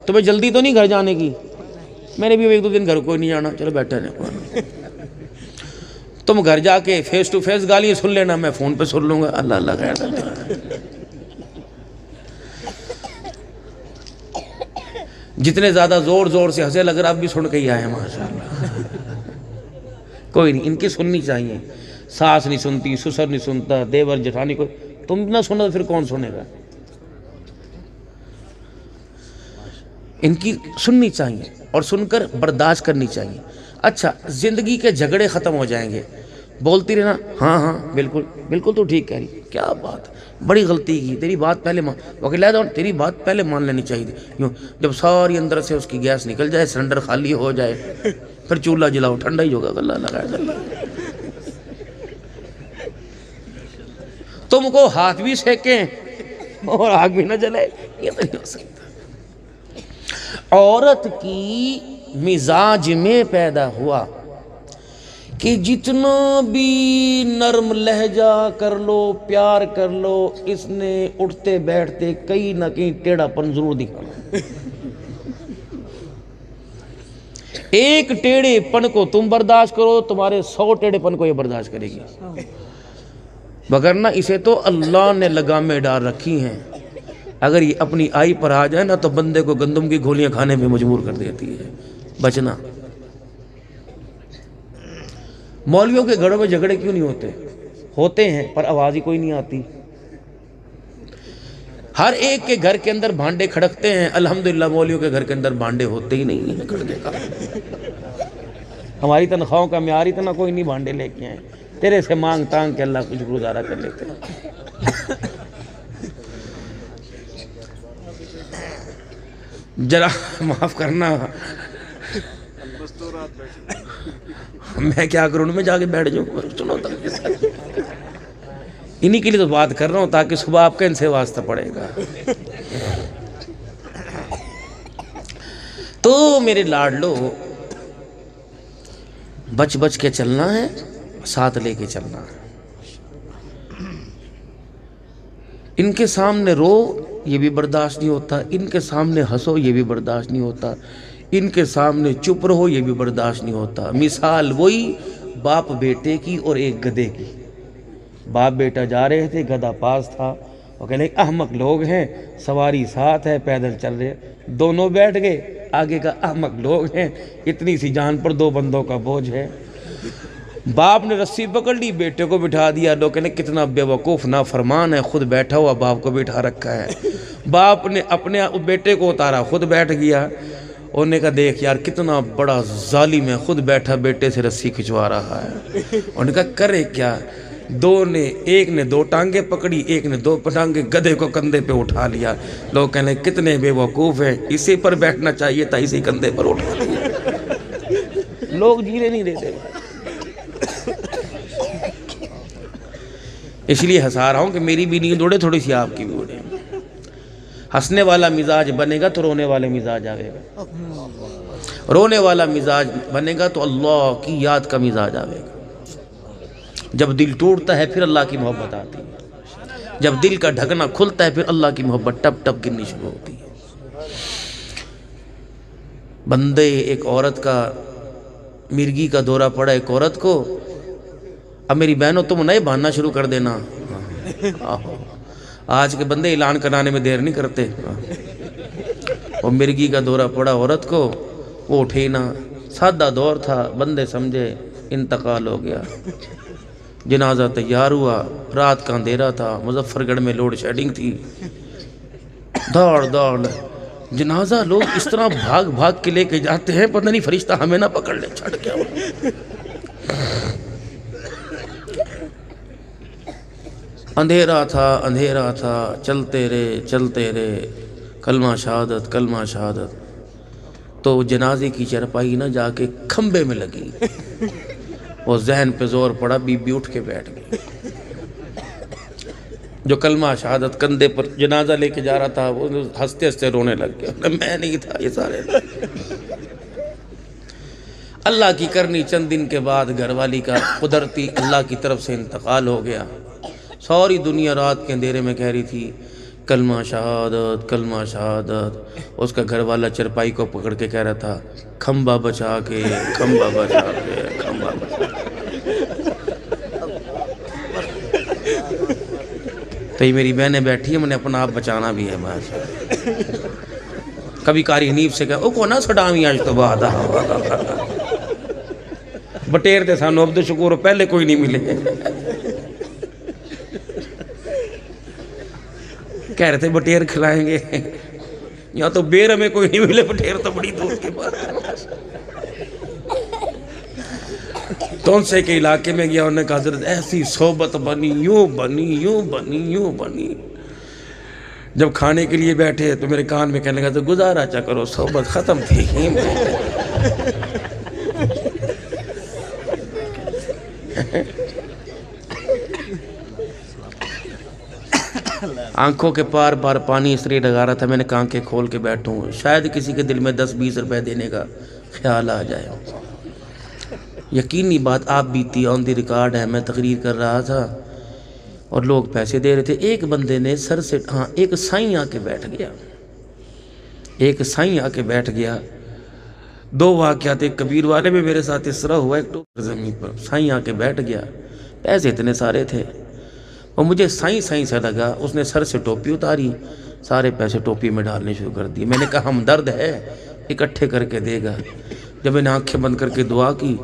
تمہیں جلدی تو نہیں گھر جانے کی؟ میں نے بھی ایک دو دن گھر کوئی نہیں جانا، چلو بیٹھے رہے، تم گھر جا کے فیس ٹو فیس گالیاں سن لینا، میں فون پہ سن لوں گا۔ اللہ اللہ خیر کرتا ہے۔ جتنے زیادہ زور زور سے ہنسے لگ رہا آپ بھی سن کے ہی آئے ہیں ماشاءاللہ۔ کوئی نہیں، ان کی سننی چاہیے۔ ساس نہیں سنتی، سسر نہیں سنتا، دیور جٹھانی، کوئی تم نہ سنو تو پھر کون سنے گا؟ ان کی سننی چاہیے اور سن کر برداشت کرنی چاہیے۔ اچھا، زندگی کے جھگڑے ختم ہو جائیں گے، بولتی رہنا ہاں ہاں بالکل بالکل تو ٹھیک کہہ رہی، کیا بات، بڑی غلطی کی، تیری بات پہلے مان، تیری بات پہلے مان لینی چاہیے تھی۔ یوں جب ساری اندر سے اس کی گیس نکل جائے، سلنڈر خالی ہو جائے، پھر چولہا جلاؤ، ٹھنڈا ہی ہوگا۔ اللہ لگائے تم کو ہاتھ بھی سیکیں اور آگ بھی نہ جلے، یہ تو نہیں ہو سکتا۔ عورت کی مزاج میں پیدا ہوا کہ جتنا بھی نرم لہجہ کر لو، پیار کر لو، اس نے اٹھتے بیٹھتے کہیں نہ کہیں ٹیڑھا پن ضرور دکھانا۔ ایک ٹیڑھے پن کو تم برداشت کرو، تمہارے 100 ٹیڑھے پن کو یہ برداشت کرے گی، وگرنہ اسے تو اللہ نے لگامیں ڈال رکھی ہیں۔ اگر یہ اپنی آئی پر آ جائے نا تو بندے کو گندم کی گولیاں کھانے میں مجبور کر دیتی ہے۔ بچنا۔ مولویوں کے گھروں میں جھگڑے کیوں نہیں ہوتے؟ ہوتے ہیں پر آواز ہی کوئی نہیں آتی۔ ہر ایک کے گھر کے اندر بھانڈے کھڑکتے ہیں، الحمدللہ مولویوں کے گھر کے اندر بھانڈے ہوتے ہی نہیں ہیں کھڑکے کا۔ ہماری تنخواہوں کا معیار اتنا کوئی نہیں بھانڈے لے کے آئے، تیرے سے مانگ تانگ کے اللہ کچھ گزارا کر لیتے ہیں۔ ذرا معاف کرنا، میں کیا کروں، میں جا کے بیٹھ جاؤں، سنو تک انہی کے لیے تو بات کر رہا ہوں تاکہ صبح آپ کا ان سے واسطہ پڑے گا۔ تو میرے لاڈلو، بچ بچ کے چلنا ہے، ساتھ لے کے چلنا ہے۔ ان کے سامنے رو یہ بھی برداشت نہیں ہوتا، ان کے سامنے ہنسو یہ بھی برداشت نہیں ہوتا، ان کے سامنے چپ رہو یہ بھی برداشت نہیں ہوتا۔ مثال وہی باپ بیٹے کی اور ایک گدھے کی۔ باپ بیٹا جا رہے تھے، گدھا پاس تھا، وہ کہنے احمق لوگ ہیں، سواری ساتھ ہے، پیدل چل رہے، دونوں بیٹھ گئے، آگے کا احمق لوگ ہیں، اتنی سی جان پر 2 بندوں کا بوجھ ہے۔ باپ نے رسی پکڑ لی، بیٹے کو بٹھا دیا، لوگ کہنے کتنا بے وقوف نافرمان ہے، خود بیٹھا ہوا باپ کو بٹھا رکھا ہے۔ باپ نے اپنے بیٹے کو اتارا، خود بیٹھ گیا، انہوں نے کہا دیکھ یار کتنا بڑا ظالم ہے، خود بیٹھا بیٹے سے رسی کھچوا رہا ہے۔ انہوں نے کہا کرے کیا، ایک نے 2 ٹانگیں پکڑی، ایک نے 2 ٹانگیں، گدھے کو کندھے پہ اٹھا لیا۔ لوگ کہنے کتنے بے وقوف ہیں، اسی پر بیٹھنا چاہیے تھا، اسی کندھے پر اٹھا لیا۔ لوگ جینے نہیں دیتے۔ اس لیے ہنسا رہا ہوں کہ میری بھی نیند اڑے، تھوڑی سی آپ کی بھی اڑے۔ ہنسنے والا مزاج بنے گا تو رونے والے مزاج آئے گا، رونے والا مزاج بنے گا تو اللہ کی یاد کا مزاج آئے گا۔ جب دل ٹوٹتا ہے پھر اللہ کی محبت آتی ہے، جب دل کا ڈھکنا کھلتا ہے پھر اللہ کی محبت ٹپ ٹپ گرنی شروع ہوتی ہے۔ بندے ایک عورت کا مرگی کا دورہ پڑا ایک عورت کو، اب میری بہنوں تم نئے باندھنا شروع کر دینا، آج کے بندے اعلان کرانے میں دیر نہیں کرتے۔ وہ مرگی کا دورہ پڑا عورت کو، وہ اٹھے نہ، سادہ دور تھا، بندے سمجھے انتقال ہو گیا۔ جنازہ تیار ہوا، رات کا اندھیرا تھا، مظفر گڑھ میں لوڈ شیڈنگ تھی، دوڑ دوڑ جنازہ لوگ اس طرح بھاگ بھاگ کے لے کے جاتے ہیں، پتہ نہیں فرشتہ ہمیں نہ پکڑ لے، چھڑ کیا ہوا۔ اندھیرا تھا، چلتے رہے، کلمہ شہادت، تو جنازے کی چرپائی نہ جا کے کھمبے میں لگی، وہ ذہن پہ زور پڑا، بی بی اٹھ کے بیٹھ گئی۔ جو کلمہ شہادت کندھے پر جنازہ لے کے جا رہا تھا وہ ہنستے ہنستے رونے لگ گیا، میں نہیں تھا، یہ سارے اللہ کی کرنی۔ چند دن کے بعد گھر والی کا قدرتی اللہ کی طرف سے انتقال ہو گیا۔ ساری دنیا رات کے اندھیرے میں کہہ رہی تھی کلمہ شہادت کلمہ شہادت. اس کا گھر والا چرپائی کو پکڑ کے کہہ رہا تھا کھمبا بچا کے کھمبا بچا کے کھمبا بچا کے. تو یہ میری بہنیں بیٹھی ہیں, میں نے اپنا آپ بچانا بھی ہے. بس کبھی قاری حنیف سے کہا او کو نہ سڈاویں آج تو بعد بٹیر تے سانو عبد شکور پہلے کوئی نہیں ملے. کہہ رہے تھے بٹیر کھلائیں گے, یا تو بیر ہمیں کوئی نہیں ملے, بٹیر تو بڑی دور کے بعد. تونسے کے علاقے میں گیا, انہوں نے کہا حضرت ایسی صحبت بنی, یوں بنی یوں بنی یوں بنی. جب کھانے کے لیے بیٹھے تو میرے کان میں کہنے لگا تو گزارا چا کرو, صحبت ختم تھی. آنکھوں کے پار پار پانی اس لیے لگا رہا تھا, میں نے کہا آنکھیں کھول کے بیٹھوں, شاید کسی کے دل میں 10-20 روپے دینے کا خیال آ جائے. یقینی بات آپ بیتی آن دی ریکارڈ ہے, میں تقریر کر رہا تھا اور لوگ پیسے دے رہے تھے. ایک بندے نے سر سے ایک سائیں آ کے بیٹھ گیا, ایک سائیں آ کے بیٹھ گیا. 2 واقعات, ایک کبیر والے میں میرے ساتھ اس طرح ہوا, ایک ٹوکر زمین پر سائیں آ کے بیٹھ گیا. پیسے اتنے سارے تھے اور مجھے سائیں سے لگا. اس نے سر سے ٹوپی اتاری, سارے پیسے ٹوپی میں ڈالنے شروع کر دی. میں نے کہا ہمدرد ہے, اکٹھے کر کے دے گا. جب میں نے آنکھیں بند کر کے دعا کی,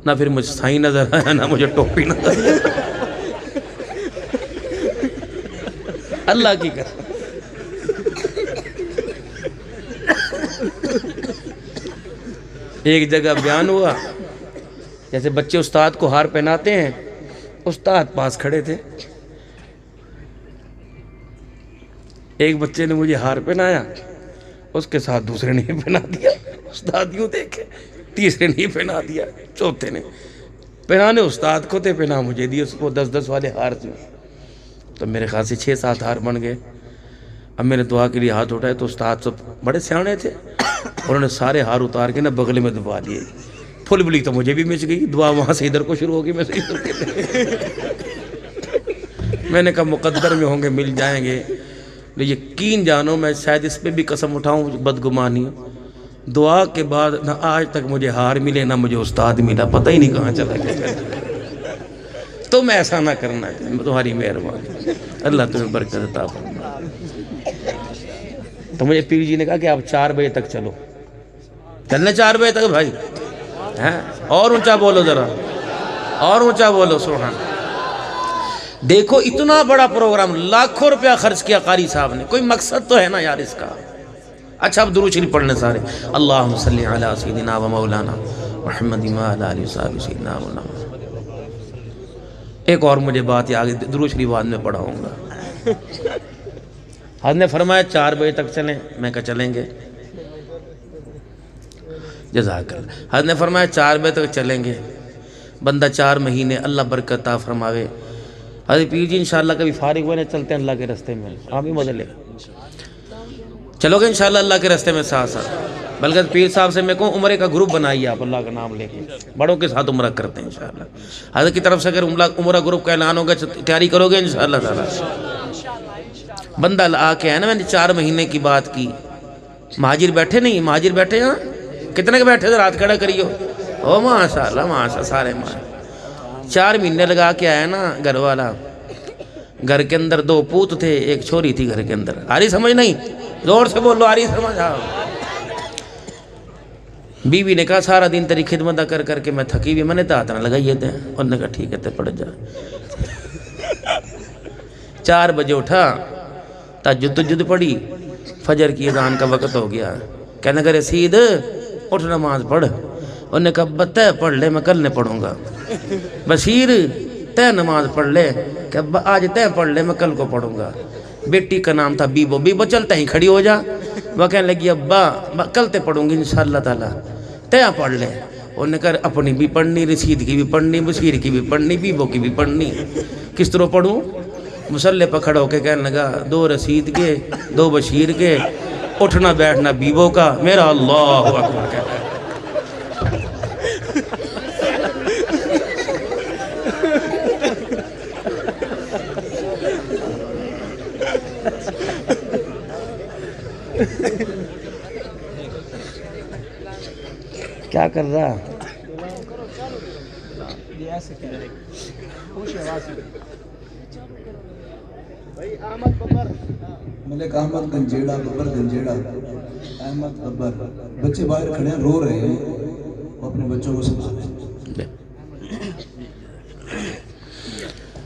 نہ پھر مجھے سائیں نظر آیا نہ مجھے ٹوپی نظر آیا. اللہ کی قسم. ایک جگہ بیان ہوا, جیسے بچے استاد کو ہار پہناتے ہیں, استاد پاس کھڑے تھے. ایک بچے نے مجھے ہار پہنایا, اس کے ساتھ دوسرے نے پہنا دیا. استاد یوں دیکھے, تیسرے نے پہنا دیا, چوتھے نے پہنانے استاد کو تھے, پہنا مجھے دی. اس کو 10-10 والے ہار تھے, تو میرے خیال سے 6-7 ہار بن گئے. اب میں نے دعا کے لیے ہاتھ اٹھائے تو استاد سب بڑے سیانے تھے, انہوں نے سارے ہار اتار کے نا بغل میں دبا دیے. پھل بلی تو مجھے بھی مچ گئی, دعا وہاں سے ادھر کو شروع ہوگی, میں سے ادھر کے. میں نے کہا مقدر میں ہوں گے, مل جائیں گے. یقین جانو میں شاید اس پہ بھی قسم اٹھاؤں, بدگمانی, دعا کے بعد نہ آج تک مجھے ہار ملے نہ مجھے استاد ملا, پتہ ہی نہیں کہاں چلا گیا. تم ایسا نہ کرنا, تمہاری مہربانی, اللہ تمہیں برکت عطا فرمائے. تو مجھے پیر جی نے کہا کہ آپ 4 بجے تک چلو. چلنے 4 بجے تک بھائی, اور اونچا بولو ذرا, اور اونچا بولو سبحان. دیکھو اتنا بڑا پروگرام, لاکھوں روپیہ خرچ کیا قاری صاحب نے, کوئی مقصد تو ہے نا یار اس کا. اچھا اب درود شریف پڑھنے سارے. اللہم صلی علی سیدنا و مولانا محمد و علی آلہ وصحبہ سیدنا مولانا. ایک اور مجھے بات یہ آگے درود شریف بعد میں پڑھاؤں گا. حضرت نے فرمایا 4 بجے تک چلیں, میں کہا چلیں گے. جزاک اللہ. حضرت نے فرمایا 4 بجے تک چلیں گے. بندہ 4 مہینے, اللہ برکت عطا فرماوے. حضرت پیر جی انشاءاللہ کبھی فارغ ہوئے چلتے ہیں اللہ کے رستے میں, آپ بھی مزے لے چلو گے انشاءاللہ اللہ کے رستے میں ساتھ ساتھ. بلکہ پیر صاحب سے میں کہوں عمرے کا گروپ بنائیے آپ, اللہ کا نام لے کے بڑوں کے ساتھ عمرہ کرتے ہیں انشاءاللہ. حضرت کی طرف سے اگر عمرہ گروپ کا اعلان ہوگا تیاری کرو گے انشاءاللہ تعالی. بندہ آ کے ہے نا, میں نے 4 مہینے کی بات کی. مہاجر بیٹھے نہیں, مہاجر بیٹھے ہاں, کتنے کے بیٹھے تھے, رات کھڑا کریو. او ماشاءاللہ ماشاءاللہ, سارے ماشاءاللہ. 4 مہینے لگا کے آیا نا گھر والا. گھر کے اندر 2 پوت تھے, ایک چھوری تھی گھر کے اندر. آ رہی سمجھ نہیں, زور سے بولو, آ رہی سمجھ. بیوی نے کہا سارا دن تیری خدمت کر کر کے میں تھکی بھی, میں نے ہاتھ نہ لگائیے تھے. انہوں نے کہا ٹھیک ہے تے پڑھ جا. 4 بجے اٹھا, تہجد پڑھی, فجر کی اذان کا وقت ہو گیا. کہنے لگا رسید اٹھ نماز پڑھ. انہوں نے کہا تے پڑھ لے, میں کل نے پڑھوں گا. بشیر تے نماز پڑھ لے, کہ آج تے پڑھ لے, میں کل کو پڑھوں گا. بیٹی کا نام تھا بیبو. بیبو چلتا ہی کھڑی ہو جا. وہ کہنے لگی ابا کل تے پڑھوں گی انشاءاللہ تعالی, تے پڑھ لے. انہوں نے کہا اپنی بھی پڑھنی, رسید کی بھی پڑھنی, بشیر کی بھی پڑھنی, بیبو کی بھی پڑھنی, کس طرح پڑھوں. مسلح پہ کھڑا ہو کے کہنے لگا 2 رسید کے 2 بشیر کے, اٹھنا بیٹھنا بیبو کا, میرا اللہ اکبر کہتا ہے. کیا کر رہا؟ ملک احمد گنجیڑا، ببر گنجیڑا، احمد ببر، بچے باہر کھڑے ہیں رو رہے ہیں، وہ اپنے بچوں کو سنبھالیں۔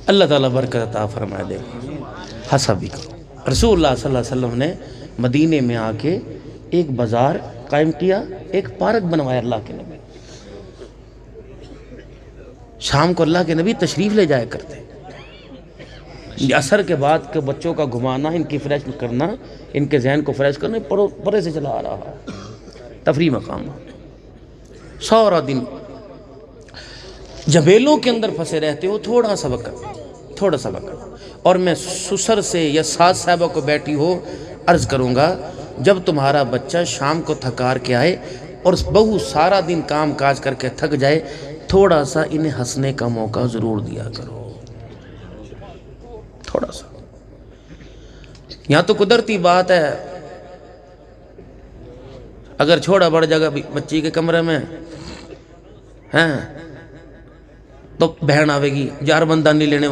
اللہ تعالیٰ برکت عطا فرمائے دے، ہنسا بھی کرو۔ رسول اللہ صلی اللہ علیہ وسلم نے مدینے میں آ کے ایک بازار قائم کیا، ایک پارک بنوایا اللہ کے نبی۔ شام کو اللہ کے نبی تشریف لے جایا کرتے، عصر کے بعد کے بچوں کا گھمانا، ان کی فریش کرنا، ان کے ذہن کو فریش کرنا، پرے سے چلا آ رہا، تفریح مقام۔ سارا دن جبیلوں کے اندر پھنسے رہتے ہو، تھوڑا سا وقت، اور میں سسر سے یا ساس صاحبہ کو بیٹھی ہو عرض کروں گا، جب تمہارا بچہ شام کو تھکار کے آئے اور بہو سارا دن کام کاج کر کے تھک جائے، تھوڑا سا انہیں ہنسنے کا موقع ضرور دیا کرو، تھوڑا سا۔ یہاں تو قدرتی بات ہے، اگر چھوڑا بڑھ جگہ بچی کے کمرے میں ہیں تو بہن آوے گی، یار بندہ نہیں لینے